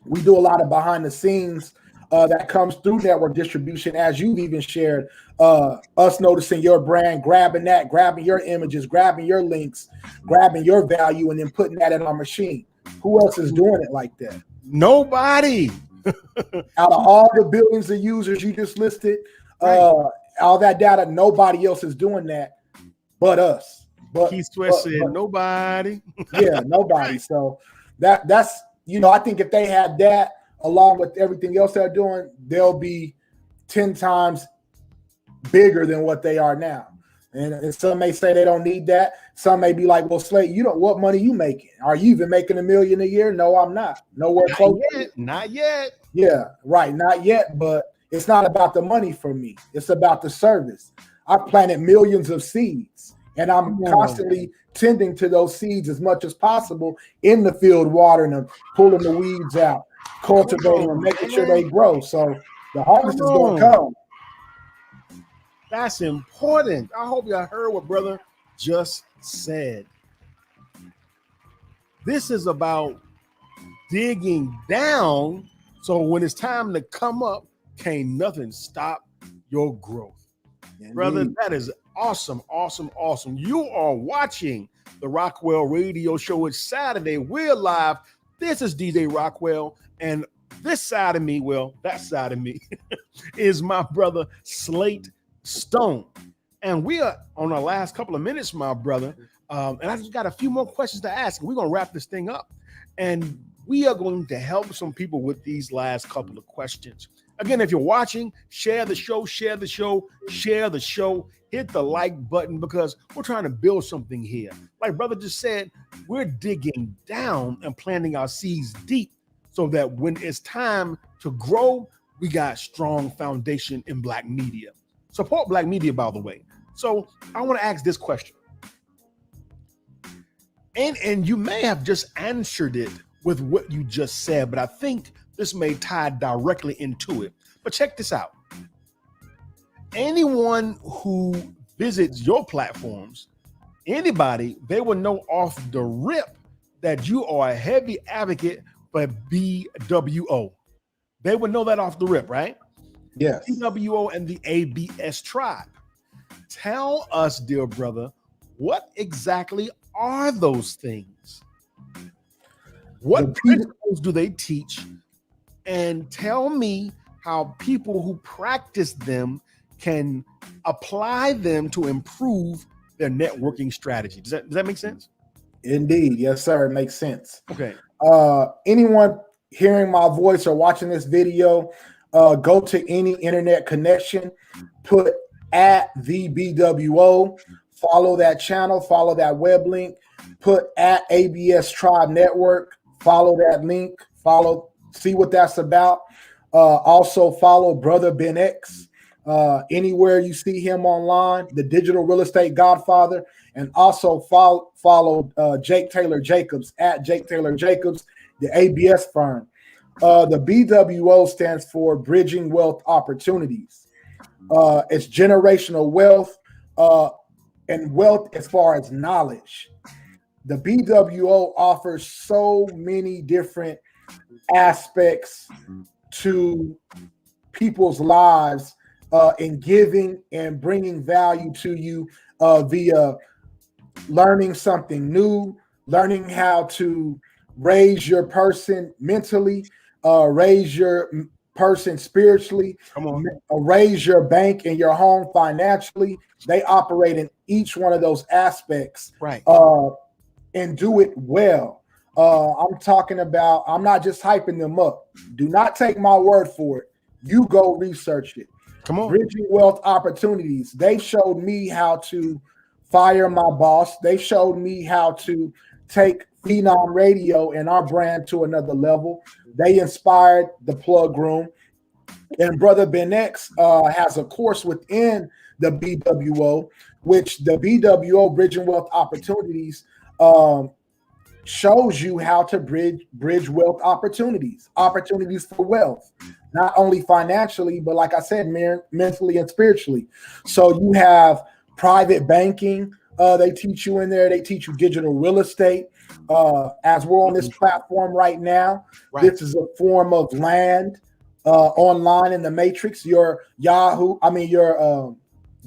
We do a lot of behind the scenes that comes through network distribution, as you've even shared, us noticing your brand, grabbing your images, grabbing your links, grabbing your value, and then putting that in our machine. Who else is doing it like that? Nobody. Out of all the billions of users you just listed, all that data, nobody else is doing that but us. Keith Sweat said nobody. Yeah, nobody. So that's, I think if they had that along with everything else they're doing, they'll be 10 times bigger than what they are now. And some may say they don't need that. Some may be like, well, Slate, what money you making? Are you even making $1 million a year? No, I'm not. Nowhere close. Not yet. Yeah, right. Not yet. But it's not about the money for me. It's about the service. I've planted millions of seeds, and I'm constantly tending to those seeds as much as possible in the field, watering them, pulling the weeds out, cultivating them, making sure they grow. So the harvest is going to come. That's important. I hope y'all heard what brother just said. This is about digging down, so when it's time to come up, can't nothing stop your growth. Indeed. Brother, that is awesome, awesome, awesome. You are watching the Rockwell Radio Show. It's Saturday. We're live. This is DJ Rockwell, and this side of me, that side of me, is my brother Slate Stone. And we are on our last couple of minutes, my brother. And I just got a few more questions to ask. We're going to wrap this thing up. And we are going to help some people with these last couple of questions. Again, if you're watching, share the show, share the show, share the show. Hit the like button because we're trying to build something here. Like brother just said, we're digging down and planting our seeds deep so that when it's time to grow, we got strong foundation in Black media. Support Black media, by the way. So I want to ask this question. And you may have just answered it with what you just said, but I think this may tie directly into it. But check this out. Anyone who visits your platforms, anybody, they will know off the rip that you are a heavy advocate for BWO. They would know that off the rip, right? Yes. BWO and the ABS tribe. Tell us, dear brother, what exactly are those things? What principles do they teach? And tell me how people who practice them can apply them to improve their networking strategy. Does that make sense? Indeed. Yes, sir. It makes sense. Okay. Anyone hearing my voice or watching this video, go to any internet connection, put at the BWO, follow that channel, follow that web link, put at ABS Tribe Network, follow that link, see what that's about. Also follow Brother Ben X. Anywhere you see him online, the digital real estate godfather, and also follow Jake Taylor Jacobs at Jake Taylor Jacobs, the ABS firm. The BWO stands for Bridging Wealth Opportunities. It's generational wealth and wealth as far as knowledge. The BWO offers so many different aspects to people's lives in giving and bringing value to you via learning something new, learning how to raise your person mentally, raise your person spiritually, raise your bank and your home financially. They operate in each one of those aspects, right? And do it well. I'm talking about, I'm not just hyping them up. Do not take my word for it. You go research it. Come on. Bridging Wealth Opportunities. They showed me how to fire my boss. They showed me how to take Phenom Radio and our brand to another level. They inspired the plug room. And Brother Ben X has a course within the BWO, which the BWO Bridging Wealth Opportunities shows you how to bridge wealth opportunities for wealth, not only financially, but like I said, mentally and spiritually. So you have private banking. They teach you in there. They teach you digital real estate. As we're on this platform right now, This is a form of land online in the matrix. Your Yahoo, your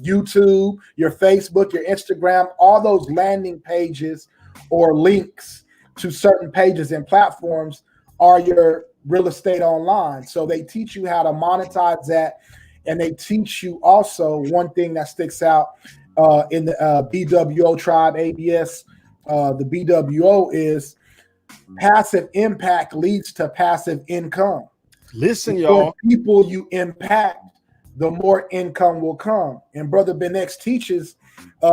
YouTube, your Facebook, your Instagram, all those landing pages or links to certain pages and platforms are your real estate online. So they teach you how to monetize that. And they teach you also one thing that sticks out in the BWO tribe ABS, the BWO is passive impact leads to passive income. Listen, y'all. The people you impact, the more income will come. And Brother Ben X teaches,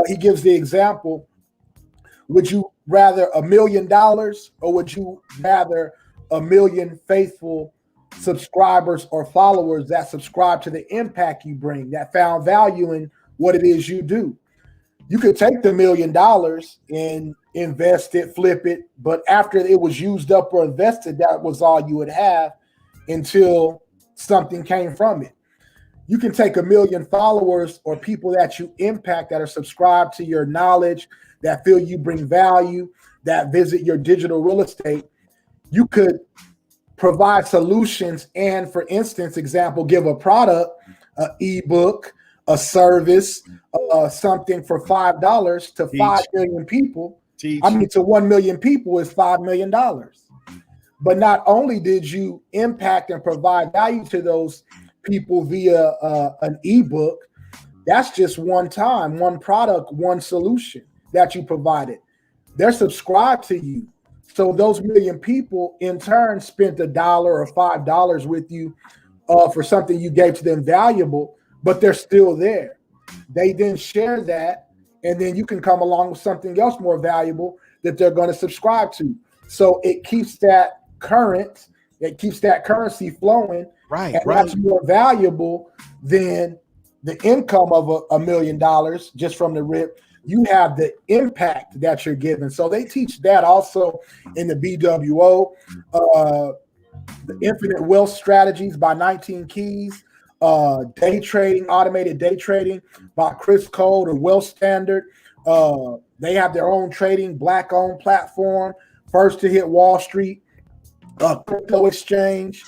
he gives the example, would you rather $1 million or would you rather 1 million faithful subscribers or followers that subscribe to the impact you bring, that found value in what it is you do? You could take the $1 million and invest it, flip it, but after it was used up or invested, that was all you would have until something came from it. You can take 1 million followers or people that you impact that are subscribed to your knowledge, that feel you bring value, that visit your digital real estate. You could provide solutions and, for instance, example, give a product, an ebook, a service, something for $5 to 5 million people. To 1 million people is $5 million. But not only did you impact and provide value to those people via an ebook, That's just one time, one product, one solution that you provided. They're subscribed to you. So those million people in turn spent $1 or $5 with you for something you gave to them valuable, but they're still there. They then share that, and then you can come along with something else more valuable that they're going to subscribe to. So it keeps that current, it keeps that currency flowing. Right, and right. That's more valuable than the income of $1 million just from the rip. You have the impact that you're giving. So they teach that also in the BWO, the Infinite Wealth Strategies by 19 Keys, day trading, automated day trading by Chris Cole, the Wealth Standard. They have their own trading, black-owned platform, first to hit Wall Street, crypto exchange.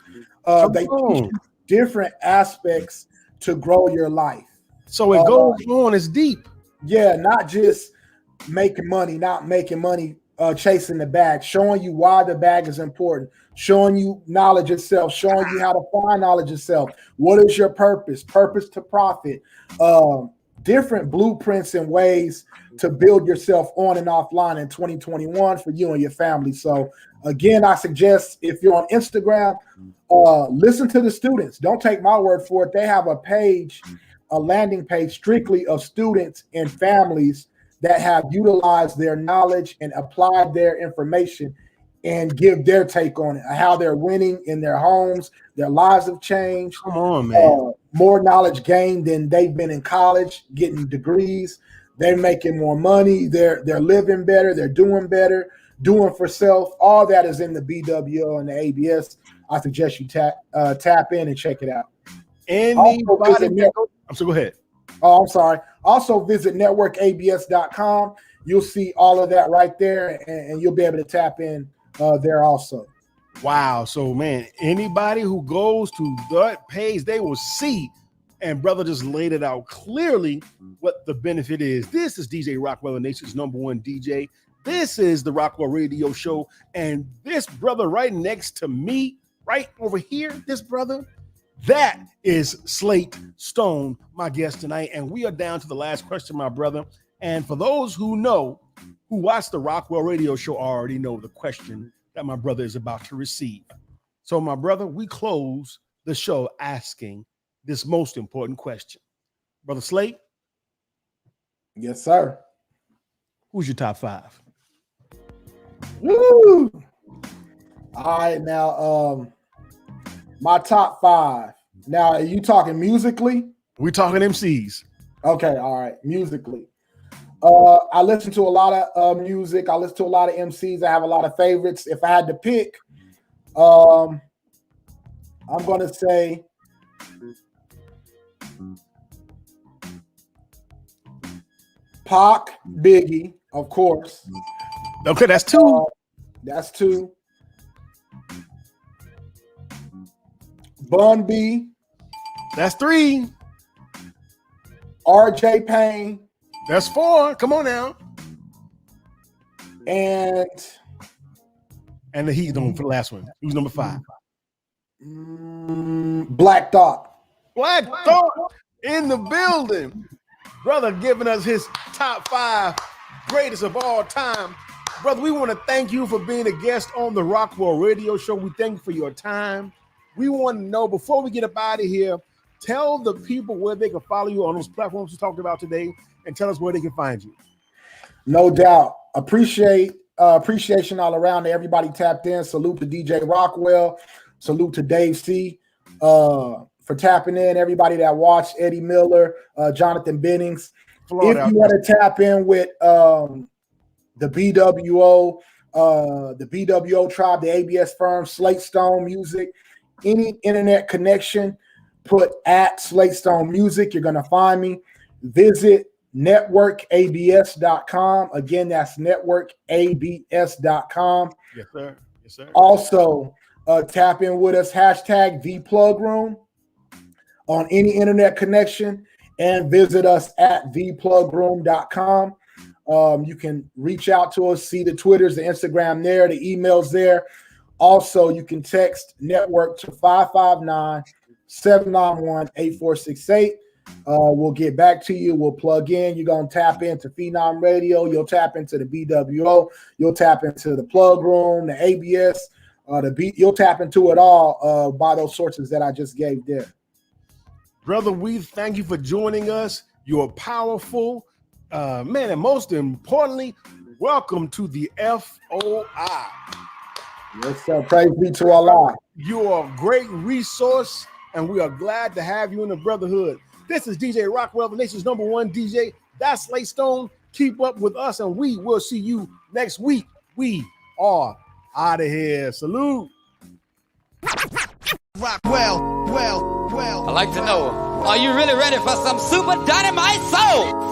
They teach you different aspects to grow your life. So it goes on, it's deep. Yeah, not just making money, chasing the bag, showing you why the bag is important, showing you knowledge itself, showing you how to find knowledge itself. What is your purpose? Purpose to profit. Different blueprints and ways to build yourself on and offline in 2021 for you and your family. So again, I suggest if you're on Instagram, listen to the students. Don't take my word for it. They have a page, a landing page strictly of students and families that have utilized their knowledge and applied their information and give their take on it, how they're winning in their homes, their lives have changed. Come on, man. More knowledge gained than they've been in college, getting degrees. They're making more money. They're living better. They're doing better, doing for self. All that is in the BWO and the ABS. I suggest you tap in and check it out. So go ahead. Oh, I'm sorry. Also visit NetWorkABS.com. You'll see all of that right there, and you'll be able to tap in there also. Wow. So, man, anybody who goes to that page, they will see. And brother just laid it out clearly what the benefit is. This is DJ Rockwell, the nation's #1 DJ. This is the Rockwell Radio Show. And this brother right next to me, right over here, this brother, that is Slate Stone, my guest tonight. And we are down to the last question, my brother. And for those who know, who watch the Rockwell Radio Show, already know the question that my brother is about to receive. So, my brother, we close the show asking this most important question. Brother Slate? Yes, sir. Who's your top 5? Woo! All right, now, my top 5. Now, are you talking musically? We're talking MCs. Okay, all right, musically. I listen to a lot of music. I listen to a lot of MCs. I have a lot of favorites. If I had to pick, I'm going to say Pac, Biggie, of course. Okay, that's 2. That's 2. Bun B. That's 3. RJ Payne. That's 4. Come on now. And the Heat on for the last one. Who's number 5? Black Thought. Black Thought in the building. Brother giving us his top 5 greatest of all time. Brother, we want to thank you for being a guest on the Rockwell Radio Show. We thank you for your time. We want to know, before we get up out of here, tell the people where they can follow you on those platforms we talked about today, and tell us where they can find you. No doubt. Appreciation all around to everybody tapped in. Salute to DJ Rockwell. Salute to Dave C. For tapping in. Everybody that watched, Eddie Miller, Jonathan Bennings. If you want to tap in with the BWO, the BWO tribe, the ABS firm, Slate Stone Music, any internet connection, put at Slate Stone Music. You're going to find me. Visit NetWorkABS.com. Again, that's NetWorkABS.com. Yes, sir. Yes, sir. Also, tap in with us, hashtag #ThePlugRoom on any internet connection, and visit us at theplugroom.com. You can reach out to us, see the Twitters, the Instagram there, the emails there. Also, you can text NetWORK to 559-791-8468. We'll get back to you. We'll plug in. You're going to tap into Phenom Radio. You'll tap into the BWO. You'll tap into the plug room, the ABS, you'll tap into it all by those sources that I just gave there. Brother, we thank you for joining us. You're powerful, man, and most importantly, welcome to the FOI. Yes, sir. Praise be to Allah. You are a great resource, and we are glad to have you in the brotherhood. This is DJ Rockwell, the nation's #1 DJ. That's Slate Stone. Keep up with us, and we will see you next week. We are out of here. Salute. Rockwell, well. I'd like to know, are you really ready for some super dynamite soul?